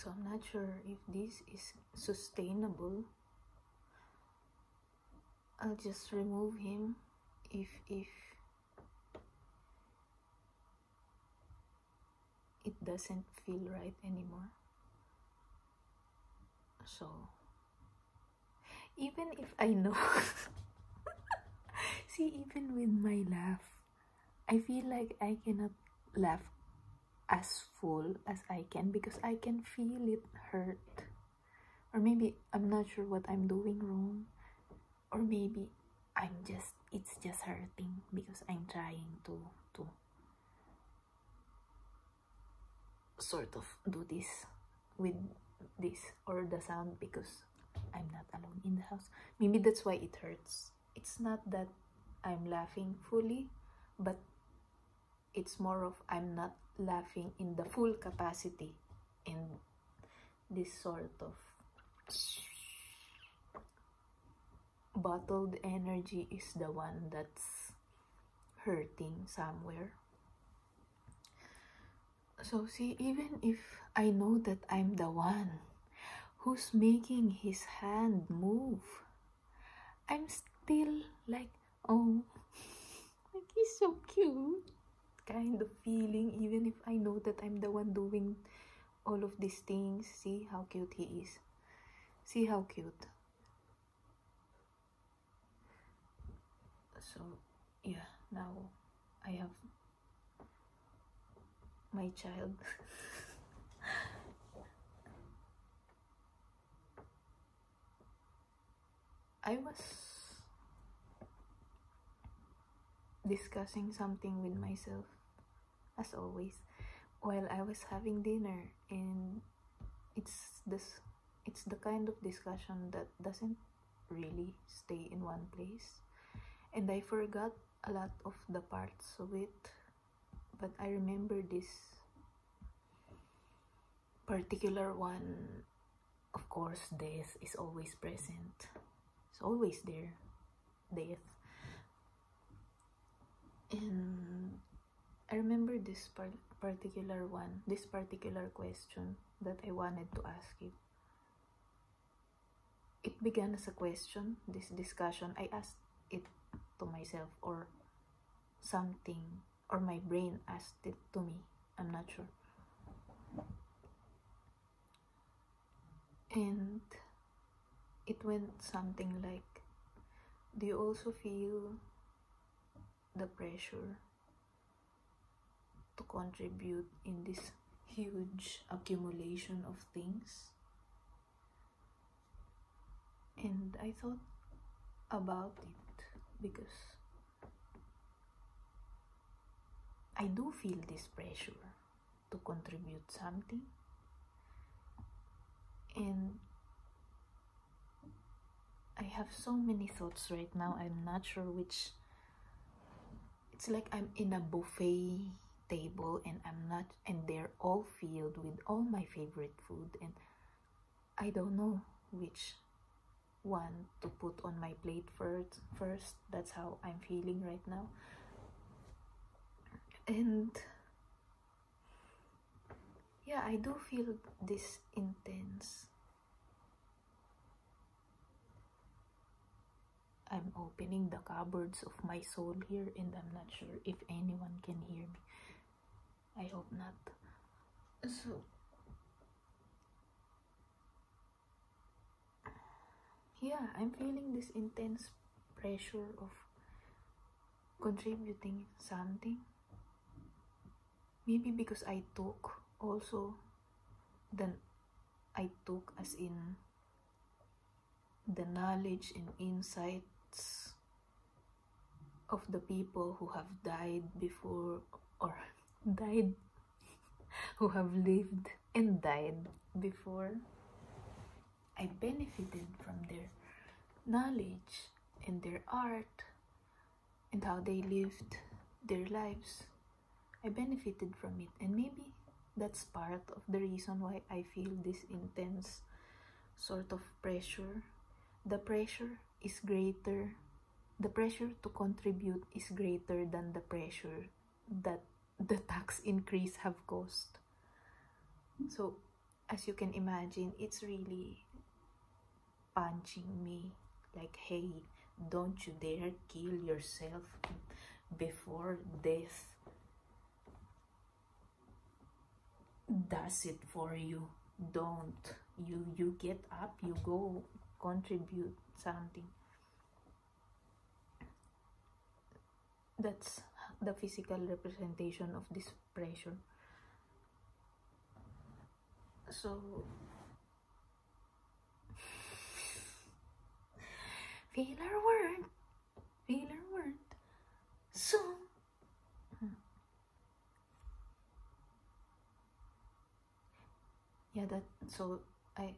So I'm not sure if this is sustainable. I'll just remove him if it doesn't feel right anymore. So even if I know see, even with my laugh, I feel like I cannot laugh as full as I can because I can feel it hurt. Or maybe I'm not sure what I'm doing wrong. Or maybe it's just hurting because I'm trying to sort of do this with this or the sound because I'm not alone in the house. Maybe that's why it hurts. It's not that I'm laughing fully, but it's more of I'm not laughing in the full capacity, and this sort of bottled energy is the one that's hurting somewhere. So see, even if I know that I'm the one who's making his hand move, I'm still like, oh, like he's so cute kind of feeling, even if I know that I'm the one doing all of these things. See how cute he is. See how cute. So yeah, now I have my child. I was discussing something with myself, as always, while I was having dinner, and it's the kind of discussion that doesn't really stay in one place, and I forgot a lot of the parts of it, but I remember this particular one. Of course, death is always present. It's always there, death. And I remember this particular one, this particular question that I wanted to ask you. It began as a question, this discussion. I asked it to myself, or something, or my brain asked it to me. I'm not sure. And it went something like, do you also feel the pressure to contribute in this huge accumulation of things? And I thought about it because I do feel this pressure to contribute something, and I have so many thoughts right now. I'm not sure which. It's like I'm in a buffet table, and they're all filled with all my favorite food, and I don't know which one to put on my plate first. That's how I'm feeling right now. And yeah, I do feel this intense. I'm opening the cupboards of my soul here, and I'm not sure if anyone can hear me. I hope not. So yeah, I'm feeling this intense pressure of contributing something. Maybe because I took also, then I took as in the knowledge and insights of the people who have died before, or died, who have lived and died before. I benefited from their knowledge and their art and how they lived their lives. I benefited from it, and maybe that's part of the reason why I feel this intense sort of pressure. The pressure is greater. The pressure to contribute is greater than the pressure that the tax increase have caused. So as you can imagine, it's really punching me like, hey, don't you dare kill yourself before death does it for you. Don't. You get up, you go contribute something. That's the physical representation of this pressure. So filler word. So yeah, that so I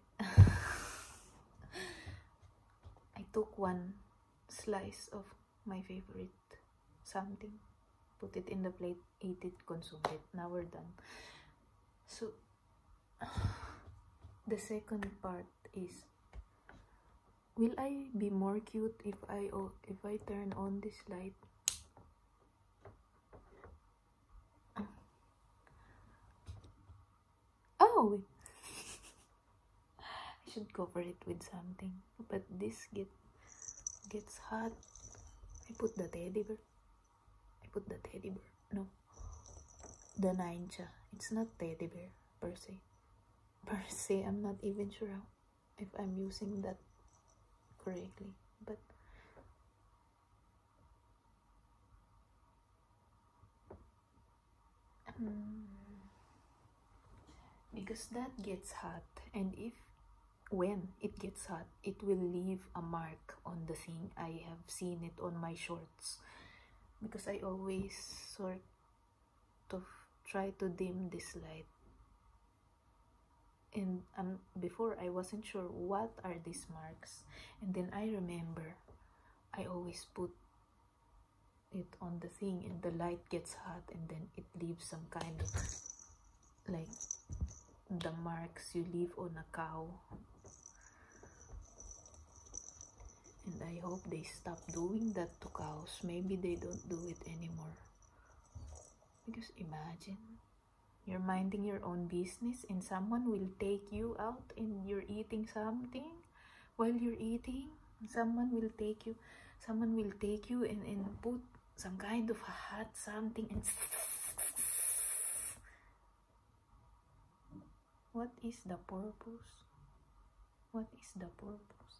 I took one slice of my favorite something, put it in the plate, eat it, consume it. Now we're done. So the second part is, will I be more cute if I turn on this light? Oh, I should cover it with something, but this gets hot. I put the teddy bear. No, the ninja. It's not teddy bear per se. I'm not even sure if I'm using that correctly, but because that gets hot, and when it gets hot, it will leave a mark on the thing. I have seen it on my shorts, because I always sort of try to dim this light, and before I wasn't sure what are these marks, and then I remember I always put it on the thing, and the light gets hot, and then it leaves some kind of like the marks you leave on a cow. And I hope they stop doing that to cows. Maybe they don't do it anymore. Because imagine, you're minding your own business and someone will take you out and you're eating something while you're eating. Someone will take you and put some kind of a hot something and what is the purpose? What is the purpose?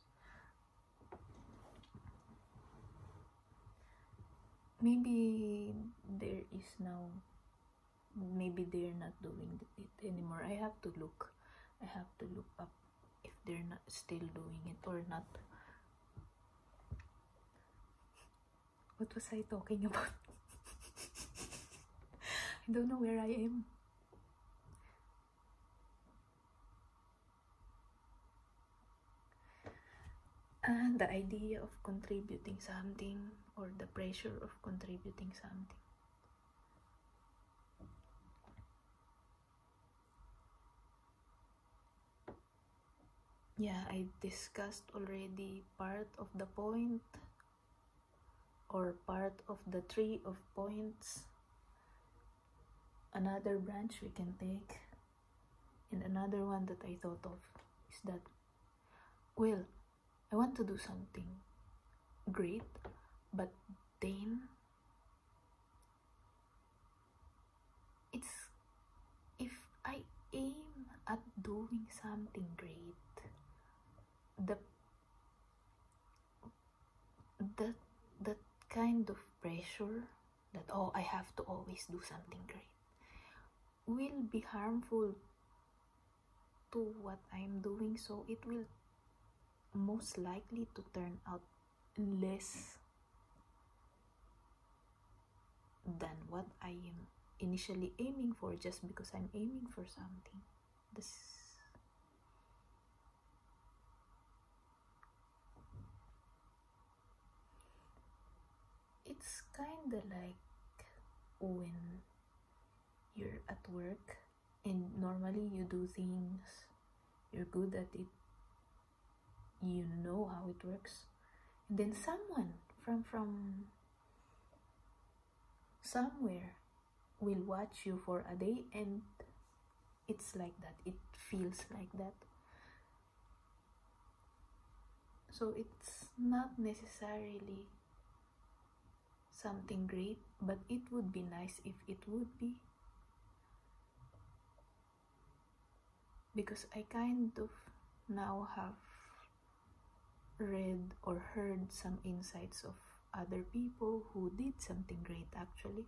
Maybe there is now, maybe they're not doing it anymore. I have to look up if they're not still doing it or not. What was I talking about? I don't know where I am. And the idea of contributing something, or the pressure of contributing something. Yeah, I discussed already part of the point, or part of the tree of points. Another branch we can take, and another one that I thought of is that, well, I want to do something great, but then it's, if I aim at doing something great, that kind of pressure that, oh, I have to always do something great, will be harmful to what I'm doing. So it will most likely to turn out less than what I am initially aiming for, just because I'm aiming for something. It's kind of like when you're at work and normally you do things, you're good at it, you know how it works, and then someone from somewhere will watch you for a day and it's like that, it feels like that. So it's not necessarily something great, but it would be nice if it would be, because I kind of now have read or heard some insights of other people who did something great actually,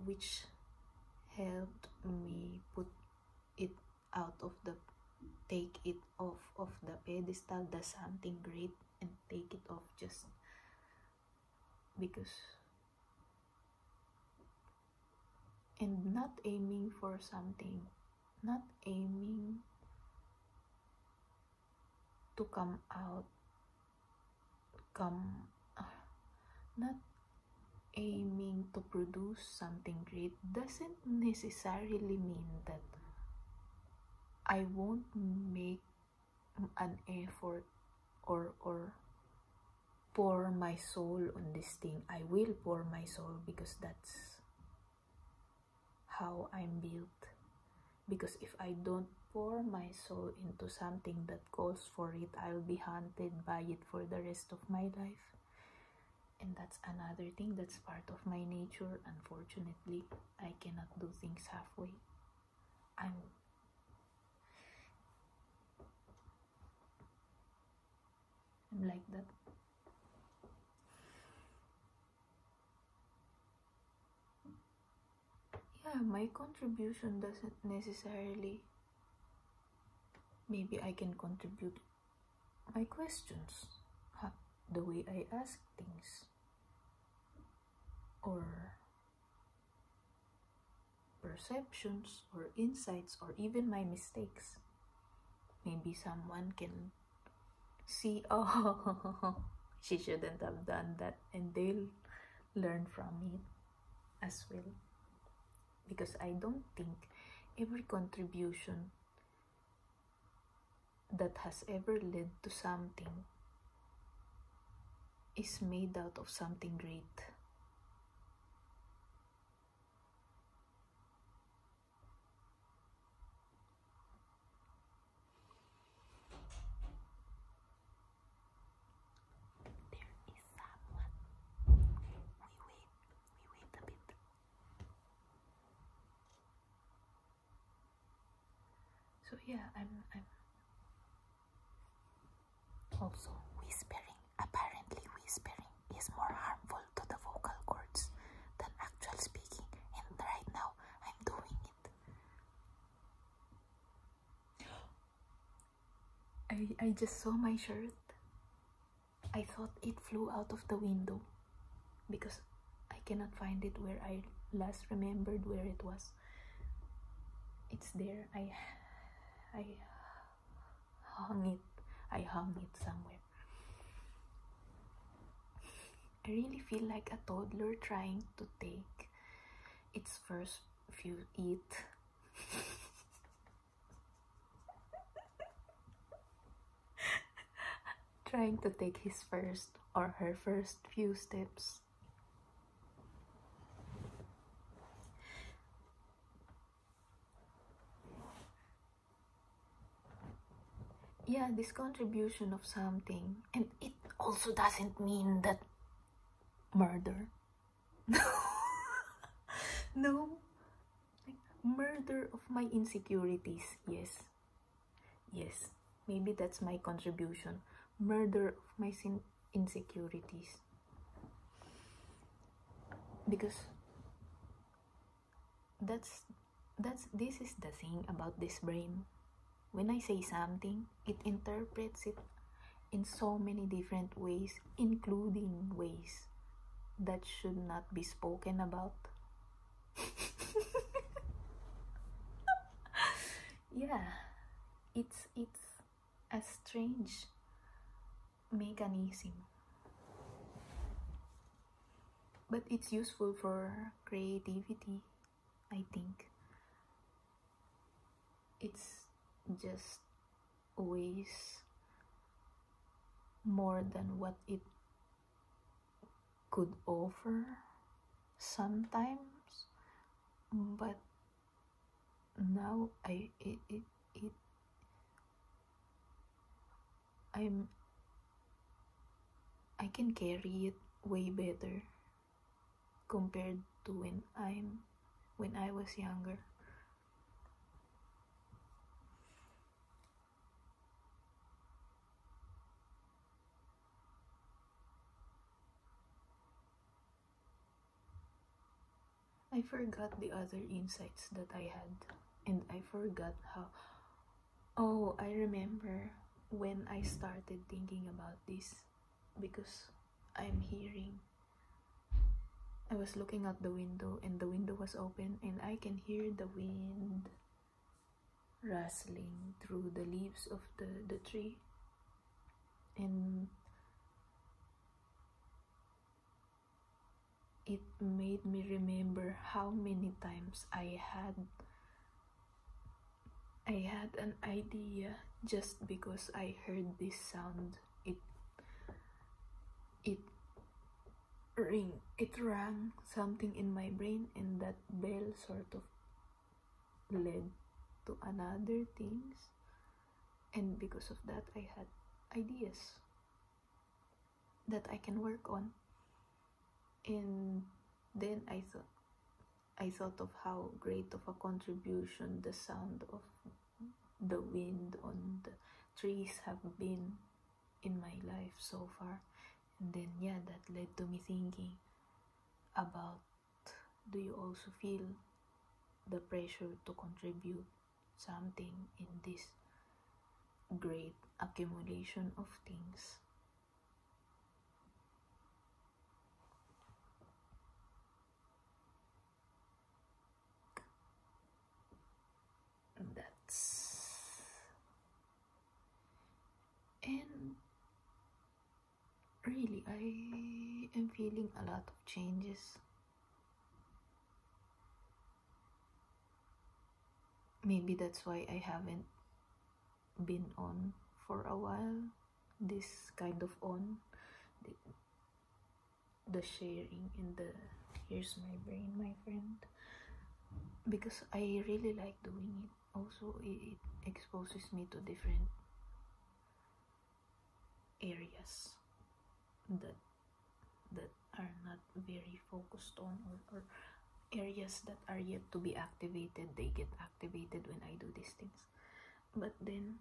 which helped me put it out of the, take it off of the pedestal, the something great, and take it off just because, and not aiming for something, not aiming to not aiming to produce something great doesn't necessarily mean that I won't make an effort or pour my soul on this thing. I will pour my soul because that's how I'm built. Because if I don't pour my soul into something that calls for it, I'll be haunted by it for the rest of my life. And that's another thing that's part of my nature. Unfortunately, I cannot do things halfway. I'm like that. Yeah, my contribution doesn't necessarily, maybe I can contribute my questions, the way I ask things, or perceptions, or insights, or even my mistakes. Maybe someone can see, oh, she shouldn't have done that, and they'll learn from it as well. Because I don't think every contribution that has ever led to something is made out of something great. There is someone. We wait a bit. So yeah, I'm also whispering. Apparently whispering is more harmful to the vocal cords than actual speaking, and right now I'm doing it. I just saw my shirt. I thought it flew out of the window because I cannot find it where I last remembered where it was. It's there. I hung it somewhere. I really feel like a toddler trying to take its first few trying to take his first or her first few steps. Yeah, this contribution of something, and it also doesn't mean that murder. No, like murder of my insecurities. Yes, maybe that's my contribution. Murder of my insecurities. Because this is the thing about this brain. When I say something, it interprets it in so many different ways, including ways that should not be spoken about. Yeah, it's a strange mechanism, but it's useful for creativity, I think. It's just ways more than what it could offer sometimes, but now I can carry it way better compared to when I was younger. I forgot the other insights that I had, and I forgot how. Oh, I remember when I started thinking about this, because I'm hearing. I was looking out the window, and the window was open, and I can hear the wind rustling through the leaves of the tree. And it made me remember how many times I had an idea just because I heard this sound. It rang something in my brain, and that bell sort of led to another things, and because of that I had ideas that I can work on. And then I thought of how great of a contribution the sound of the wind on the trees have been in my life so far. And then that led to me thinking about, do you also feel the pressure to contribute something in this great accumulation of things? And really, I am feeling a lot of changes. Maybe that's why I haven't been on for a while. This kind of on the sharing and the here's my brain, my friend, because I really like doing it. Also, it exposes me to different areas that are not very focused on, or areas that are yet to be activated. They get activated when I do these things. But then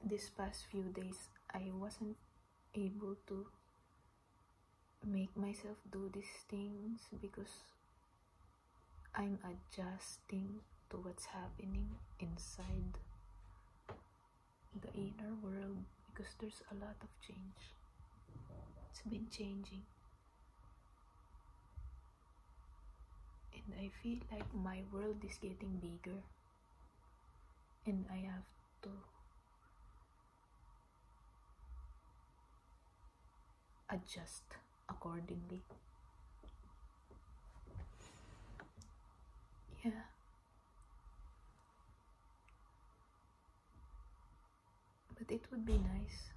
this past few days I wasn't able to make myself do these things because I'm adjusting to what's happening inside the inner world, because there's a lot of change. It's been changing, and I feel like my world is getting bigger, and I have to adjust accordingly. Yeah. But it would be nice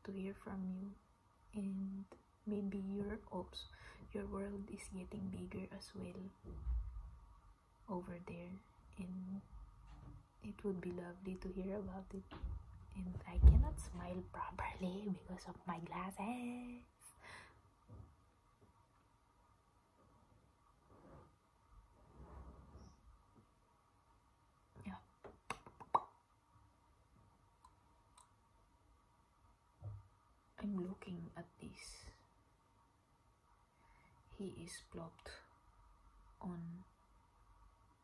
to hear from you, and maybe your world is getting bigger as well over there, and it would be lovely to hear about it. And I cannot smile properly because of my glasses. Yeah. I'm looking at this. He is plopped on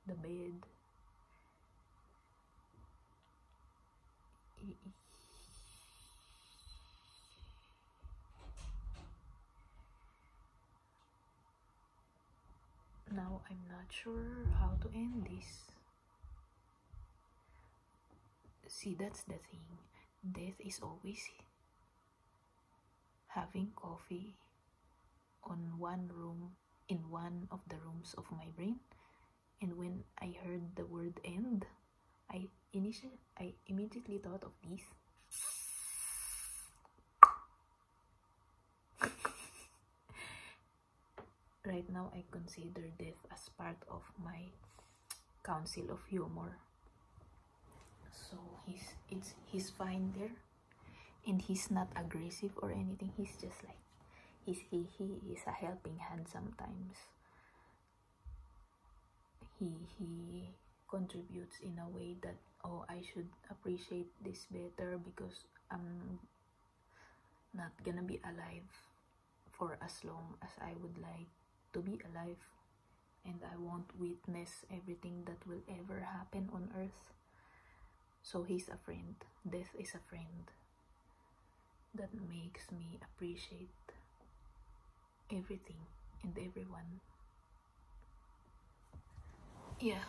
the bed. Now I'm not sure how to end this. See, that's the thing. Death is always having coffee on in one of the rooms of my brain. And when I heard the word end, I immediately thought of this. Right now I consider death as part of my Council of Humor. So he's fine there, and he's not aggressive or anything. He's just like he is a helping hand sometimes. He contributes in a way that, oh, I should appreciate this better because I'm not gonna be alive for as long as I would like to be alive, and I won't witness everything that will ever happen on earth. So he's a friend. Death is a friend that makes me appreciate everything and everyone. Yeah,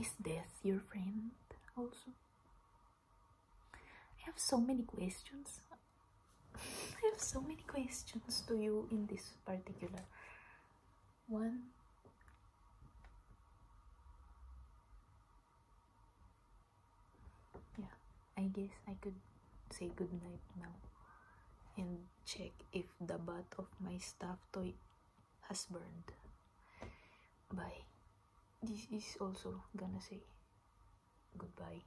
is death your friend also? I have so many questions. I have so many questions to you in this particular one. Yeah, I guess I could say goodnight now and check if the butt of my stuffed toy has burned. Bye. This is also gonna say goodbye.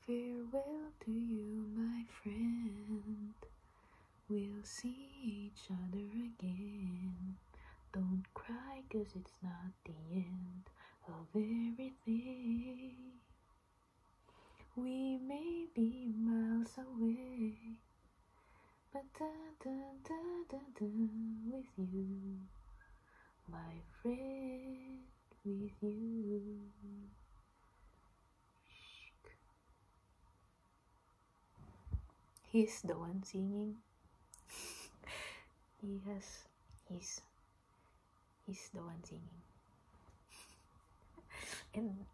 Farewell to you, my friend. We'll see each other again. Don't cry, 'cause it's not the end of everything. We may be miles away, but with you, my friend, with you. He's the one singing. He's the one singing. And